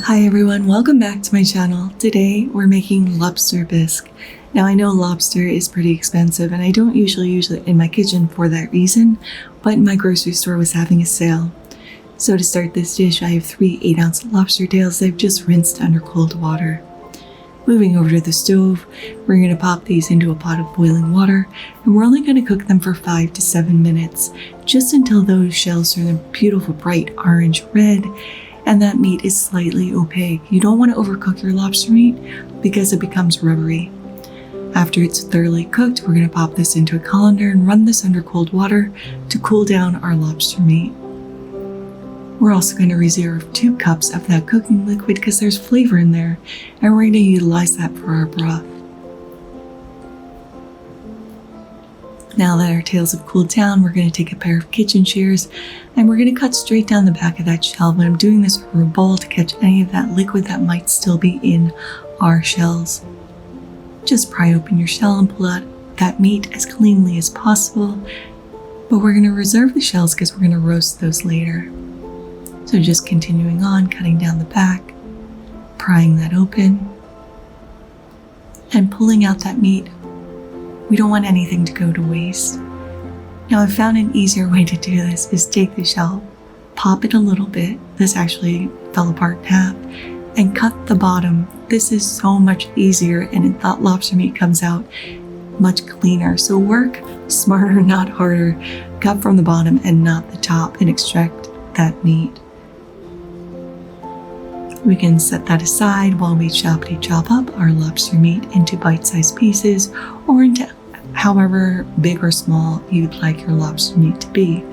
Hi everyone, welcome back to my channel. Today we're making lobster bisque. Now I know lobster is pretty expensive and I don't usually use it in my kitchen for that reason, but my grocery store was having a sale. So to start this dish, I have 3 8-ounce lobster tails that I've just rinsed under cold water. Moving over to the stove, we're going to pop these into a pot of boiling water and we're only going to cook them for 5 to 7 minutes, just until those shells turn a beautiful bright orange red and that meat is slightly opaque. You don't want to overcook your lobster meat because it becomes rubbery. After it's thoroughly cooked, we're going to pop this into a colander and run this under cold water to cool down our lobster meat. We're also going to reserve 2 cups of that cooking liquid because there's flavor in there, and we're going to utilize that for our broth. Now that our tails have cooled down, we're going to take a pair of kitchen shears and we're going to cut straight down the back of that shell, but I'm doing this over a bowl to catch any of that liquid that might still be in our shells. Just pry open your shell and pull out that meat as cleanly as possible, but we're going to reserve the shells because we're going to roast those later. So just continuing on, cutting down the back, prying that open, and pulling out that meat. We don't want anything to go to waste. Now I've found an easier way to do this is take the shell, pop it a little bit, this actually fell apart in half, and cut the bottom. This is so much easier and that lobster meat comes out much cleaner. So work smarter, not harder. Cut from the bottom and not the top and extract that meat. We can set that aside while we chop up our lobster meat into bite-sized pieces or into however big or small you'd like your lobster meat to be.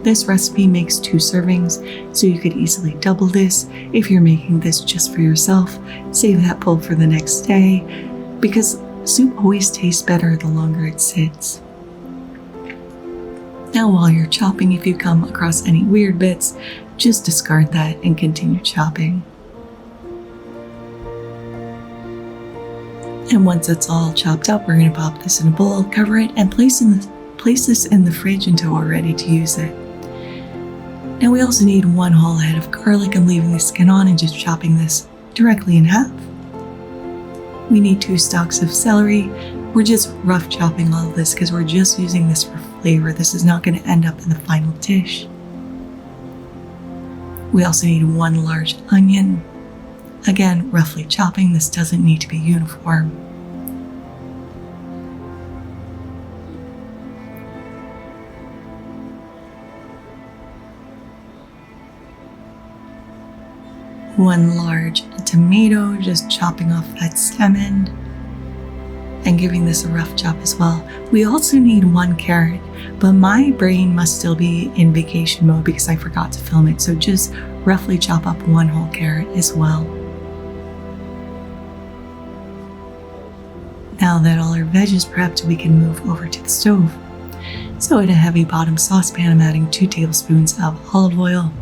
This recipe makes 2 servings, so you could easily double this if you're making this just for yourself. Save that bowl for the next day because soup always tastes better the longer it sits. Now while you're chopping, if you come across any weird bits, just discard that and continue chopping. And once it's all chopped up, we're going to pop this in a bowl, cover it, and place this in the fridge until we're ready to use it. Now we also need 1 whole head of garlic. I'm leaving the skin on and just chopping this directly in half. We need 2 stalks of celery. We're just rough chopping all of this because we're just using this for flavor. This is not going to end up in the final dish. We also need 1 large onion. Again, roughly chopping. This doesn't need to be uniform. One large tomato, just chopping off that stem end and giving this a rough chop as well. We also need 1 carrot, but my brain must still be in vacation mode because I forgot to film it, so just roughly chop up 1 whole carrot as well. Now that all our veg is prepped, we can move over to the stove. So in a heavy bottom saucepan, I'm adding 2 tablespoons of olive oil,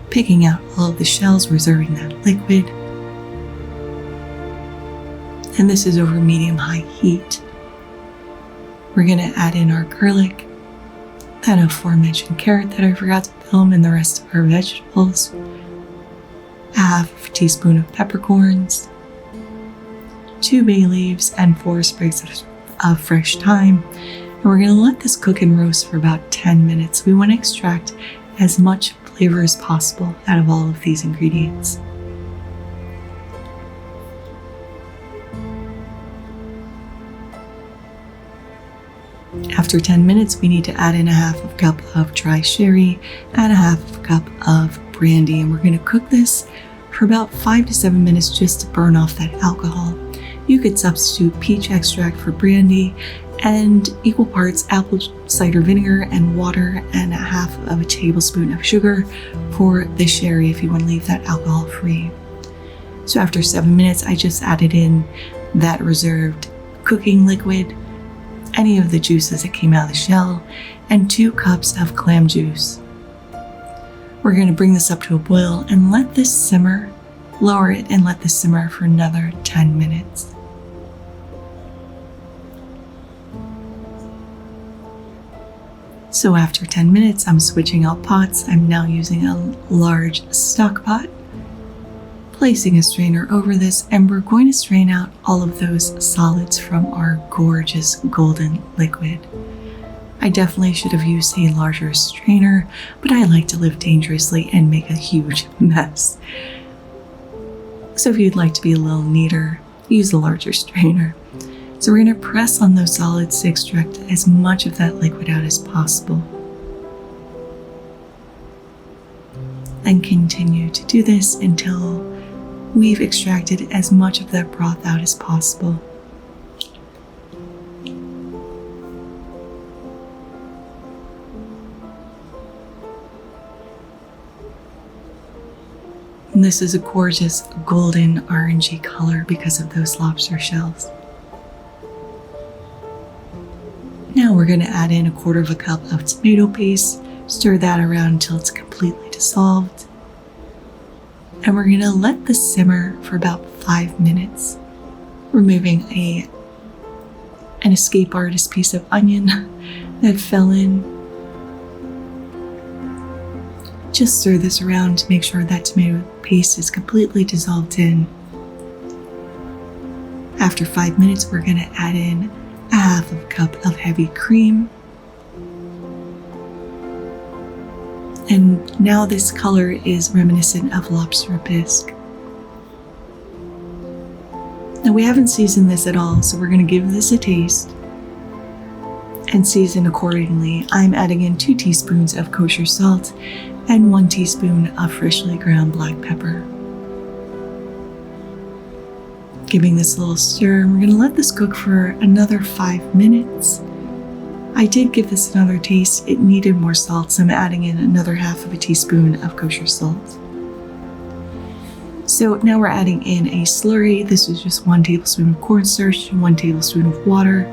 picking out all of the shells, reserving that liquid. And this is over medium-high heat. We're going to add in our garlic, that aforementioned carrot that I forgot to film, and the rest of our vegetables. A half teaspoon of peppercorns, 2 bay leaves, and 4 sprigs of fresh thyme. And we're going to let this cook and roast for about 10 minutes. We want to extract as much flavor as possible out of all of these ingredients. After 10 minutes, we need to add in a half a cup of dry sherry and a half cup of brandy, and we're going to cook this for about 5 to 7 minutes just to burn off that alcohol. You could substitute peach extract for brandy and equal parts apple cider vinegar and water and a half of a tablespoon of sugar for the sherry if you want to leave that alcohol free. So after 7 minutes, I just added in that reserved cooking liquid, any of the juices that came out of the shell, and 2 cups of clam juice. We're going to bring this up to a boil and let this simmer, lower it and let this simmer for another 10 minutes. So after 10 minutes, I'm switching out pots. I'm now using a large stock pot. placing a strainer over this, and we're going to strain out all of those solids from our gorgeous golden liquid. I definitely should have used a larger strainer, but I like to live dangerously and make a huge mess. So if you'd like to be a little neater, use a larger strainer. So we're going to press on those solids to extract as much of that liquid out as possible. And continue to do this until we've extracted as much of that broth out as possible. And this is a gorgeous golden orangey color because of those lobster shells. Now we're going to add in 1/4 cup of tomato paste, stir that around until it's completely dissolved. And we're going to let this simmer for about 5 minutes, removing an escape artist piece of onion that fell in. Just stir this around to make sure that tomato paste is completely dissolved in. After 5 minutes, we're going to add in 1/2 cup of heavy cream. And now this color is reminiscent of Lobster Bisque. Now we haven't seasoned this at all, so we're going to give this a taste and season accordingly. I'm adding in 2 teaspoons of kosher salt and 1 teaspoon of freshly ground black pepper. Giving this a little stir, and we're going to let this cook for another 5 minutes. I did give this another taste. It needed more salt, so I'm adding in another 1/2 teaspoon of kosher salt. So now we're adding in a slurry. This is just 1 tablespoon of cornstarch and 1 tablespoon of water.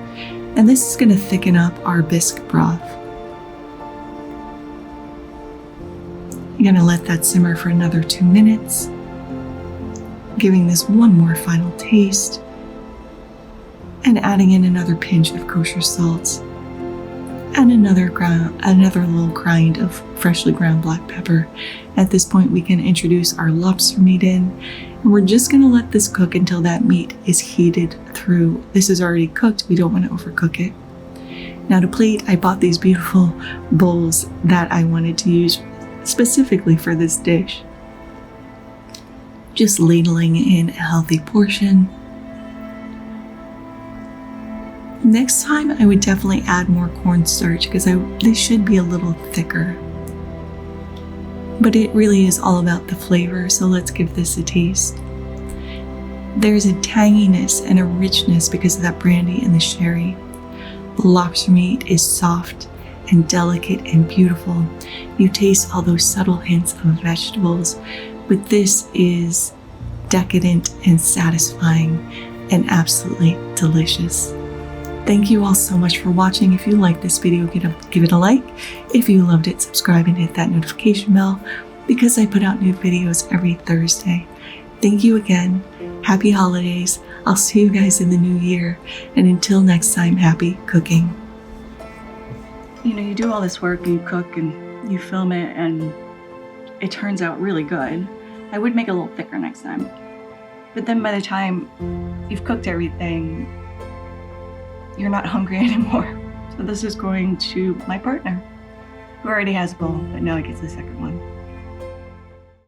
And this is going to thicken up our bisque broth. I'm going to let that simmer for another 2 minutes, giving this one more final taste, and adding in another pinch of kosher salt and another little grind of freshly ground black pepper. At this point, we can introduce our lobster meat in, and we're just going to let this cook until that meat is heated through. This is already cooked. We don't want to overcook it. Now to plate, I bought these beautiful bowls that I wanted to use specifically for this dish. Just ladling in a healthy portion. Next time, I would definitely add more cornstarch because they should be a little thicker. But it really is all about the flavor, so let's give this a taste. There's a tanginess and a richness because of that brandy and the sherry. The lobster meat is soft and delicate and beautiful. You taste all those subtle hints of vegetables, but this is decadent and satisfying and absolutely delicious. Thank you all so much for watching. If you liked this video, give it a like. If you loved it, subscribe and hit that notification bell because I put out new videos every Thursday. Thank you again. Happy holidays. I'll see you guys in the new year. And until next time, happy cooking. You know, you do all this work and you cook and you film it and it turns out really good. I would make it a little thicker next time. But then by the time you've cooked everything, you're not hungry anymore. So this is going to my partner, who already has a bowl, but now he gets the second one.